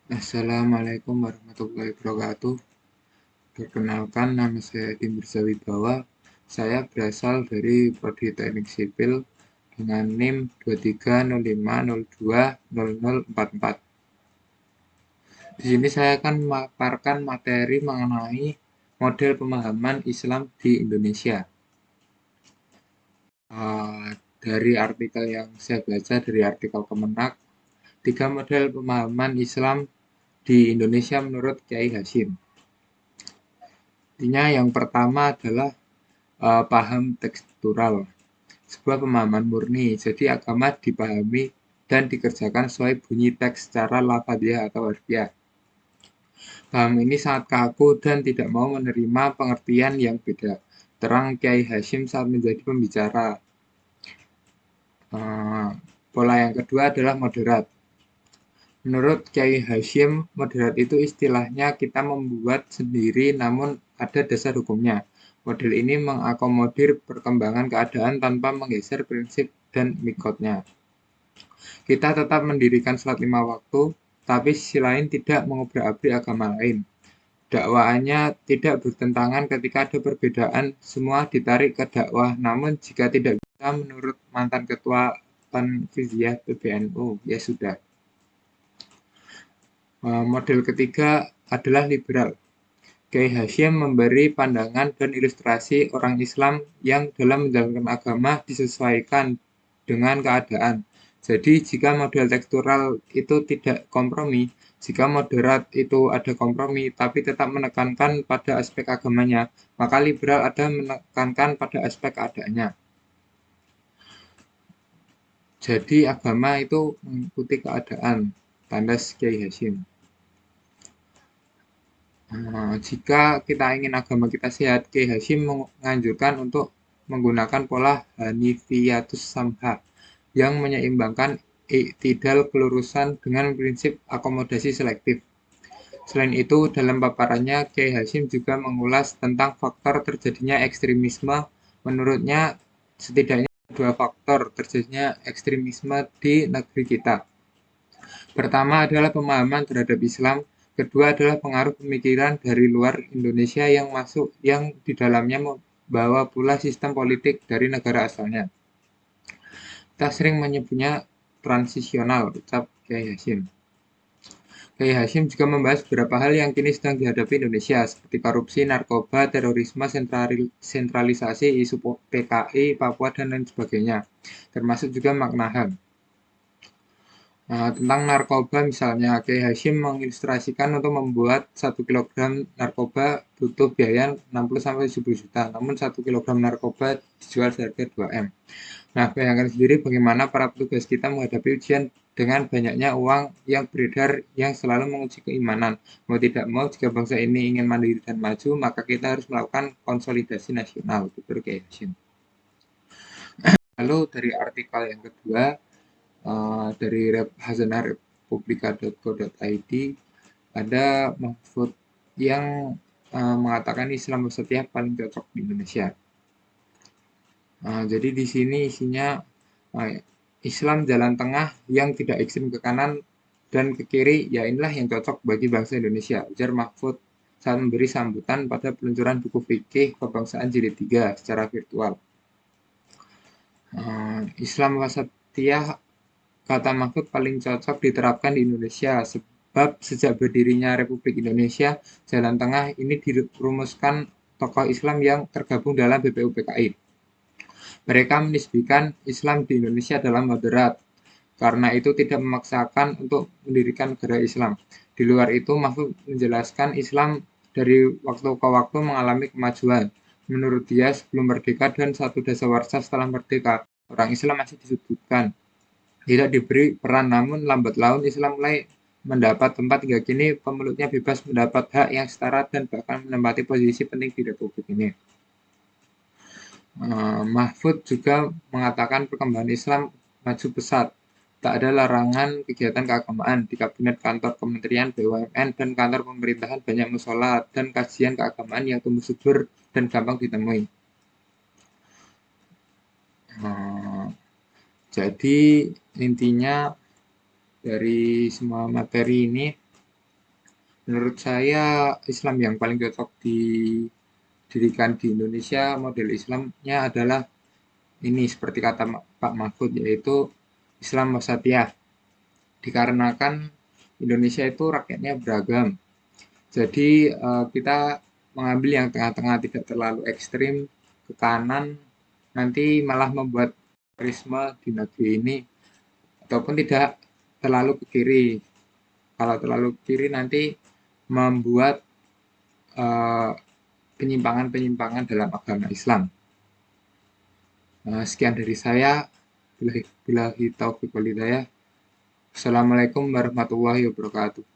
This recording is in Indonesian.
Assalamualaikum warahmatullahi wabarakatuh. Perkenalkan, nama saya Timur Wibawa. Saya berasal dari Prodi Teknik Sipil dengan NIM 2305020044. Di sini saya akan memaparkan materi mengenai model pemahaman Islam di Indonesia. Dari artikel yang saya baca dari artikel Kemenak, 3 model pemahaman Islam di Indonesia menurut Kiai Hasyim. Intinya yang pertama adalah paham tekstural, sebuah pemahaman murni. Jadi agama dipahami dan dikerjakan sesuai bunyi teks secara lafadhiah atau harfiah. Paham ini sangat kaku dan tidak mau menerima pengertian yang beda, terang Kiai Hasyim saat menjadi pembicara. Pola yang kedua adalah moderat. Menurut Kiai Hasyim, moderat itu istilahnya kita membuat sendiri namun ada dasar hukumnya. Model ini mengakomodir perkembangan keadaan tanpa menggeser prinsip dan mikotnya. Kita tetap mendirikan sholat 5 waktu, tapi sisi lain tidak mengobrak-abrik agama lain. Dakwaannya tidak bertentangan ketika ada perbedaan, semua ditarik ke dakwah. Namun jika tidak bisa menurut mantan ketua Tanfiziyah PBNU, ya sudah. Model ketiga adalah liberal. Kiai Hasyim memberi pandangan dan ilustrasi orang Islam yang dalam menjalankan agama disesuaikan dengan keadaan. Jadi jika model tekstural itu tidak kompromi, jika moderat itu ada kompromi tapi tetap menekankan pada aspek agamanya, maka liberal ada menekankan pada aspek keadaannya. Jadi agama itu mengikuti keadaan, tandas Kiai Hasyim. Jika kita ingin agama kita sehat, Kiai Hasyim menganjurkan untuk menggunakan pola Hanifiyatus Samha yang menyeimbangkan iktidal kelurusan dengan prinsip akomodasi selektif. Selain itu, dalam paparannya, Kiai Hasyim juga mengulas tentang faktor terjadinya ekstremisme. Menurutnya, setidaknya 2 faktor terjadinya ekstremisme di negeri kita. Pertama adalah pemahaman terhadap Islam, kedua adalah pengaruh pemikiran dari luar Indonesia yang masuk yang di dalamnya membawa pula sistem politik dari negara asalnya. Kita sering menyebutnya transisional, ucap Kiai Hasyim. Kiai Hasyim juga membahas beberapa hal yang kini sedang dihadapi Indonesia, seperti korupsi, narkoba, terorisme, sentralisasi, isu PKI, Papua, dan lain sebagainya, termasuk juga makna HAM. Tentang narkoba misalnya, Kiai Hasyim mengilustrasikan untuk membuat 1 kilogram narkoba butuh biaya 60-70 juta, namun 1 kilogram narkoba dijual seharga 2 M. Nah, bayangkan sendiri bagaimana para petugas kita menghadapi ujian dengan banyaknya uang yang beredar yang selalu menguji keimanan. Mau tidak mau, jika bangsa ini ingin mandiri dan maju, maka kita harus melakukan konsolidasi nasional, gitu Kiai Hasyim. Lalu dari artikel yang kedua, dari hazanahrepublika.co.id ada Mahfud yang mengatakan Islam Wasatiyah paling cocok di Indonesia. Jadi di sini isinya Islam jalan tengah yang tidak ekstrem ke kanan dan ke kiri, ya inilah yang cocok bagi bangsa Indonesia, ujar Mahfud saat memberi sambutan pada peluncuran buku fikih kebangsaan jilid 3 secara virtual. Islam Wasatiyah, kata Mahfud, paling cocok diterapkan di Indonesia sebab sejak berdirinya Republik Indonesia, jalan tengah ini dirumuskan tokoh Islam yang tergabung dalam BPUPKI. Mereka menisbihkan Islam di Indonesia adalah moderat, karena itu tidak memaksakan untuk mendirikan negara Islam. Di luar itu, Mahfud menjelaskan Islam dari waktu ke waktu mengalami kemajuan. Menurut dia, sebelum merdeka dan 1 dasawarsa setelah merdeka, orang Islam masih disudutkan, tidak diberi peran, namun lambat laun Islam mulai mendapat tempat hingga kini pemeluknya bebas mendapat hak yang setara dan bahkan menempati posisi penting di Republik ini. Mahfud juga mengatakan perkembangan Islam maju pesat. Tak ada larangan kegiatan keagamaan di kabinet, kantor kementerian, BUMN, dan kantor pemerintahan banyak musola dan kajian keagamaan yang tumbuh subur dan gampang ditemui. Jadi intinya dari semua materi ini Menurut saya Islam yang paling cocok didirikan di Indonesia, model Islamnya adalah ini seperti kata Pak Mahfud, yaitu Islam Wasatiyah. Dikarenakan Indonesia itu rakyatnya beragam. Jadi kita mengambil yang tengah-tengah, tidak terlalu ekstrim ke kanan, nanti malah membuat terorisme di negeri ini, ataupun tidak terlalu ke kiri. Kalau terlalu ke kiri nanti membuat eh, penyimpangan-penyimpangan dalam agama Islam. Sekian dari saya. Billahi taufiq wal hidayah. Assalamualaikum warahmatullahi wabarakatuh.